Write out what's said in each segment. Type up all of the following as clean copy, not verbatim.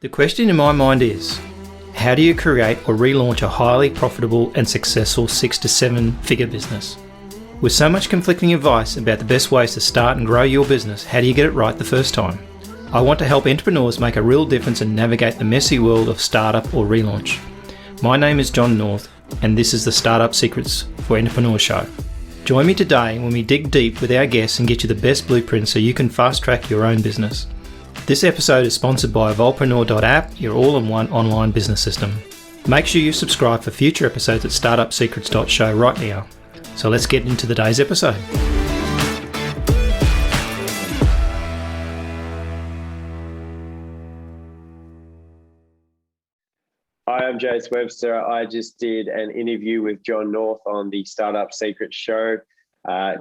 The question in my mind is, how do you create or relaunch a highly profitable and successful 6 to 7 figure business? With so much conflicting advice about the best ways to start and grow your business, how do you get it right the first time? I want to help entrepreneurs make a real difference and navigate the messy world of startup or relaunch. My name is John North, and this is the Startup Secrets for Entrepreneur Show. Join me today when we dig deep with our guests and get you the best blueprint so you can fast track your own business. This episode is sponsored by Evolvepreneur.app, your all-in-one online business system. Make sure you subscribe for future episodes at startupsecrets.show right now. So let's get into today's episode. Hi, I'm Jase Webster. I just did an interview with John North on the Startup Secrets Show.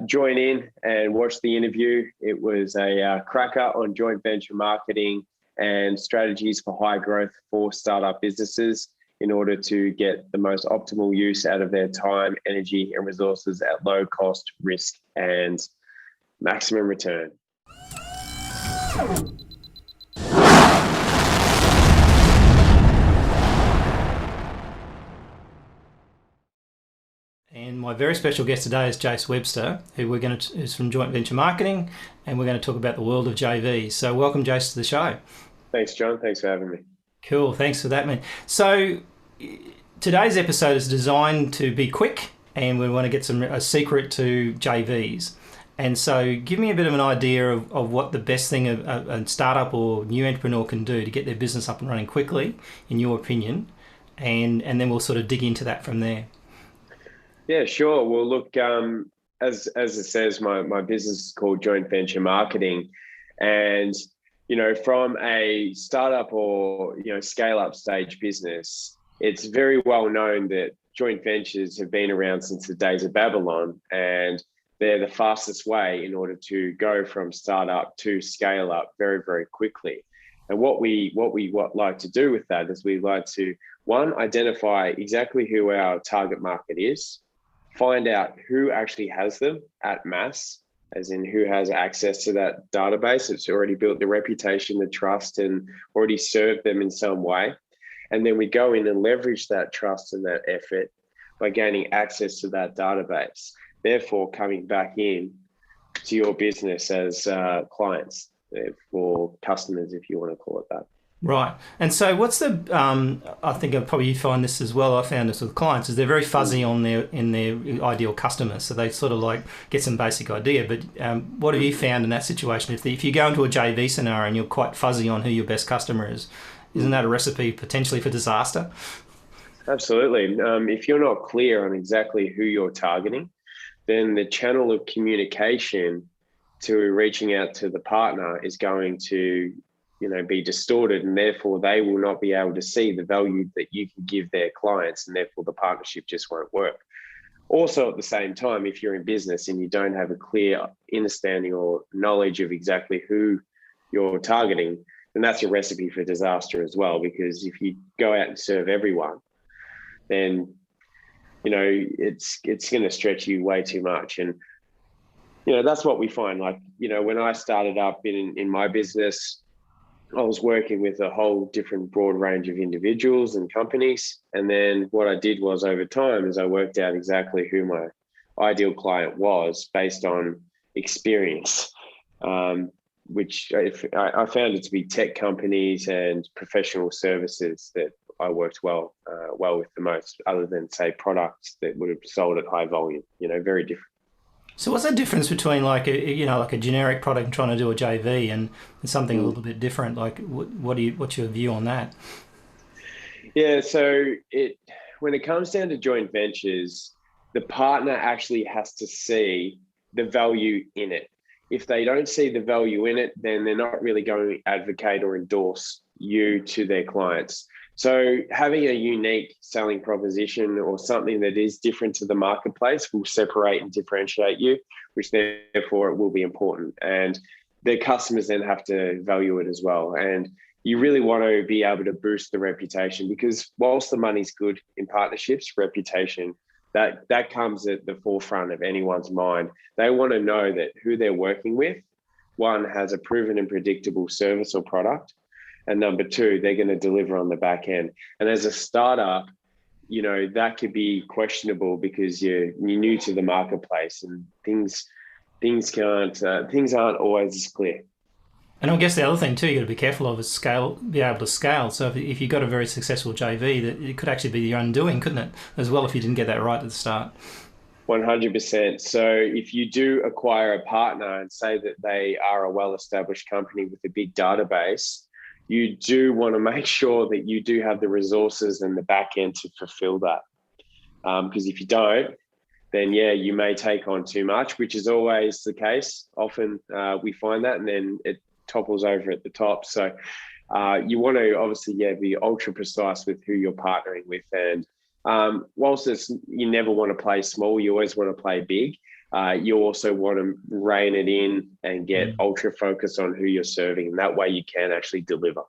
Join in and watch the interview. It was a cracker on joint venture marketing and strategies for high growth for startup businesses in order to get the most optimal use out of their time, energy, and resources at low cost, risk, and maximum return. And my very special guest today is Jase Webster, who is from Joint Venture Marketing, and we're going to talk about the world of JVs. So welcome, Jase, to the show. Thanks, John. Thanks for having me. Cool. Thanks for that, man. So today's episode is designed to be quick, and we want to get a secret to JVs. And so give me a bit of an idea of what the best thing a startup or new entrepreneur can do to get their business up and running quickly, in your opinion, and then we'll sort of dig into that from there. Yeah, sure. Well, look, as it says, my business is called Joint Venture Marketing, and from a startup or scale up stage business, it's very well known that joint ventures have been around since the days of Babylon, and they're the fastest way in order to go from startup to scale up very, very quickly. And what we like to do with that is we like to, one, identify exactly who our target market is, find out who actually has them at mass, as in who has access to that database. It's already built the reputation, the trust, and already served them in some way. And then we go in and leverage that trust and that effort by gaining access to that database, therefore coming back in to your business as clients, or customers, if you want to call it that. Right. And so what's the, I think probably you find this as well, I found this with clients, is they're very fuzzy in their ideal customers. So they sort of like get some basic idea. But what have you found in that situation? If you go into a JV scenario and you're quite fuzzy on who your best customer is, isn't that a recipe potentially for disaster? Absolutely. If you're not clear on exactly who you're targeting, then the channel of communication to reaching out to the partner is going to be distorted, and therefore they will not be able to see the value that you can give their clients, and therefore the partnership just won't work. Also, at the same time, if you're in business and you don't have a clear understanding or knowledge of exactly who you're targeting, then that's a recipe for disaster as well, because if you go out and serve everyone, then it's going to stretch you way too much. And that's what we find. Like, when I started up in my business, I was working with a whole different broad range of individuals and companies. And then what I did was, over time, is I worked out exactly who my ideal client was based on experience, which I found it to be tech companies and professional services that I worked well with the most, other than, say, products that would have sold at high volume, very different. So what's the difference between like a generic product and trying to do a JV and something a little bit different? Like what's your view on that? Yeah, so when it comes down to joint ventures, the partner actually has to see the value in it. If they don't see the value in it, then they're not really going to advocate or endorse you to their clients. So having a unique selling proposition or something that is different to the marketplace will separate and differentiate you, which therefore it will be important. And their customers then have to value it as well. And you really want to be able to boost the reputation, because whilst the money's good in partnerships, reputation, that comes at the forefront of anyone's mind. They want to know that who they're working with, one, has a proven and predictable service or product, And number two, they're going to deliver on the back end. And as a startup, that could be questionable because you're new to the marketplace, and things aren't always as clear. And I guess the other thing too you got to be careful of is be able to scale. So if you've got a very successful JV, that it could actually be your undoing, couldn't it? As well, if you didn't get that right at the start. 100%. So if you do acquire a partner and say that they are a well-established company with a big database, you do want to make sure that you do have the resources and the back end to fulfill that. Because if you don't, then you may take on too much, which is always the case. Often we find that, and then it topples over at the top. So you want to obviously be ultra precise with who you're partnering with. And whilst you never want to play small, you always want to play big. You also want to rein it in and get ultra focused on who you're serving, and that way you can actually deliver.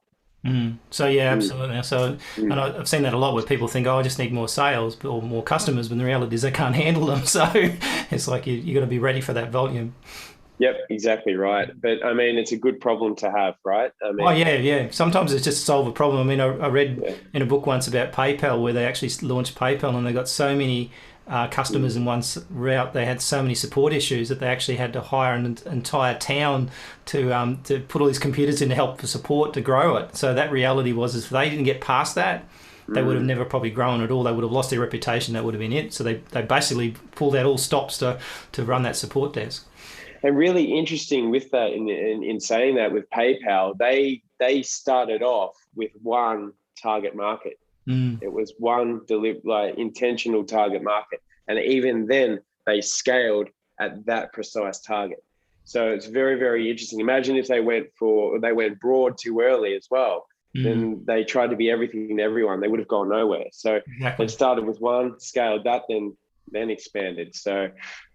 So absolutely. So and I've seen that a lot where people think, I just need more sales or more customers, but the reality is they can't handle them. So it's like you got to be ready for that volume. Yep, exactly right. But I mean, it's a good problem to have, right? I mean, Sometimes it's just to solve a problem. I mean, I read in a book once about PayPal where they actually launched PayPal and they got so many customers in one route. They had so many support issues that they actually had to hire an entire town to put all these computers in to help for support to grow it. So that reality was, if they didn't get past that, they would have never probably grown at all. They would have lost their reputation. That would have been it. So they basically pulled out all stops to run that support desk. And really interesting with that, in saying that, with PayPal, they started off with one target market. It was one intentional target market, and even then they scaled at that precise target. So it's very, very interesting. Imagine if they went broad too early as well. Then they tried to be everything to everyone. They would have gone nowhere. So They started with one, scaled that, then expanded. So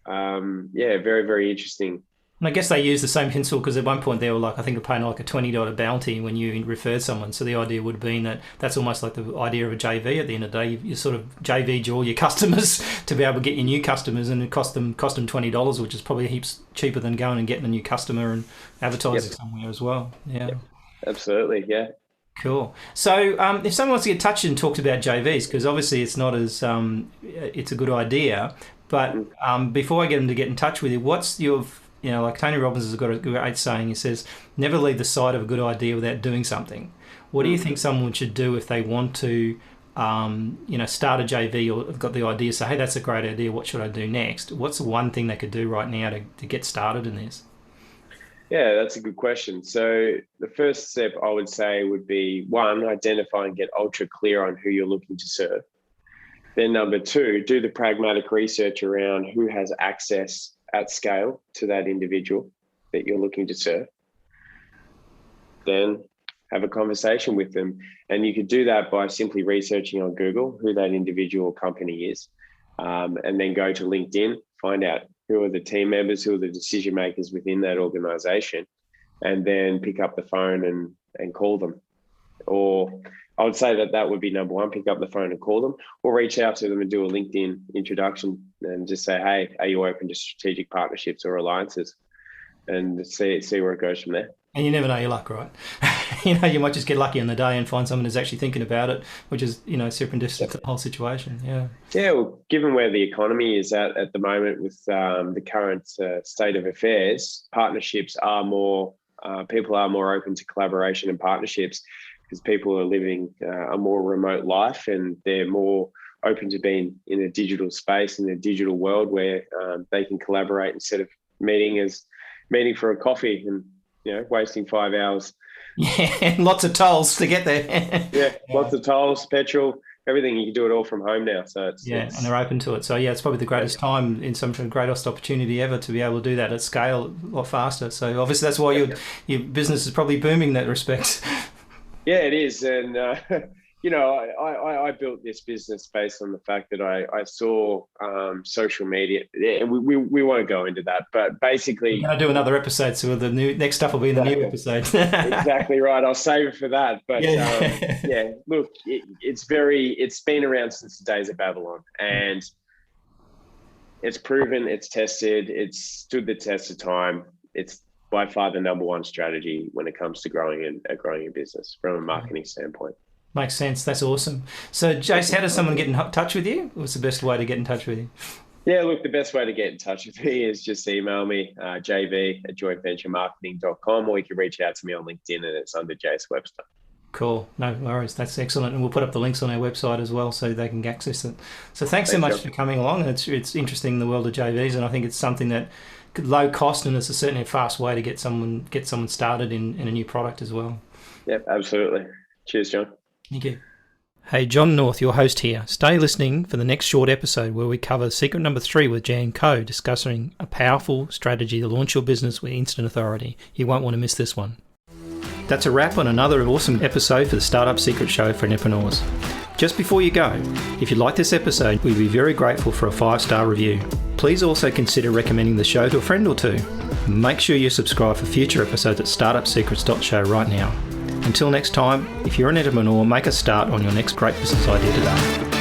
very, very interesting. And I guess they use the same pencil because at one point they were I think they're paying a $20 bounty when you referred someone. So the idea would have been that's almost like the idea of a JV. At the end of the day, you sort of JV'd all your customers to be able to get your new customers, and it cost them $20, which is probably heaps cheaper than going and getting a new customer and advertising somewhere as well. Yeah, yep. Absolutely. Yeah. Cool. So if someone wants to get in touch and talk about JVs, because obviously it's not as it's a good idea, but before I get them to get in touch with you, what's your like Tony Robbins has got a great saying. He says, never leave the sight of a good idea without doing something. What do you think someone should do if they want to, start a JV or have got the idea, say, hey, that's a great idea, what should I do next? What's the one thing they could do right now to get started in this? Yeah, that's a good question. So the first step I would say would be, one, identify and get ultra clear on who you're looking to serve. Then number two, do the pragmatic research around who has access at scale to that individual that you're looking to serve. Then have a conversation with them. And you could do that by simply researching on Google who that individual company is. And then go to LinkedIn, find out who are the team members, who are the decision makers within that organization, and then pick up the phone and call them. Or I would say that would be number one, pick up the phone and call them, or reach out to them and do a LinkedIn introduction and just say, hey, are you open to strategic partnerships or alliances? And see where it goes from there. And you never know your luck, right? You might just get lucky on the day and find someone who's actually thinking about it, which is, serendipitous to the whole situation. Yeah. Yeah. Well, given where the economy is at the moment with the current state of affairs, partnerships are more, people are more open to collaboration and partnerships because people are living a more remote life and they're more open to being in a digital space, in a digital world where they can collaborate instead of meeting for a coffee and wasting 5 hours. Yeah, and lots of tolls to get there. Lots of tolls, petrol, everything. You can do it all from home now. So and they're open to it. So it's probably the greatest time, in some greatest opportunity ever to be able to do that at scale a lot faster. So obviously that's why your business is probably booming in that respect. Yeah, it is. And, I built this business based on the fact that I saw social media. And we won't go into that, but basically... I'll do another episode, so the next stuff will be in the new episode. Exactly right. I'll save it for that. But look, it's been around since the days of Babylon. And it's proven, it's tested, it's stood the test of time. It's by far the number one strategy when it comes to growing a business from a marketing standpoint. Makes sense. That's awesome. So, Jase, how does someone get in touch with you? What's the best way to get in touch with you? Yeah, look, the best way to get in touch with me is just email me, jv@jointventuremarketing.com, or you can reach out to me on LinkedIn, and it's under Jase Webster. Cool. No worries. That's excellent. And we'll put up the links on our website as well so they can access it. So thanks so much for coming along. It's interesting in the world of JVs, and I think it's something that low cost, and it's certainly a fast way to get someone started in a new product as well. Yep, absolutely. Cheers, John. Thank you. Hey, John North, your host here. Stay listening for the next short episode where we cover secret number 3 with Jan Coe, discussing a powerful strategy to launch your business with instant authority. You won't want to miss this one. That's a wrap on another awesome episode for the Startup Secrets Show for entrepreneurs. Just before you go, if you like this episode, we'd be very grateful for a 5-star review. Please also consider recommending the show to a friend or two. Make sure you subscribe for future episodes at startupsecrets.show right now. Until next time, if you're an entrepreneur, make a start on your next great business idea today.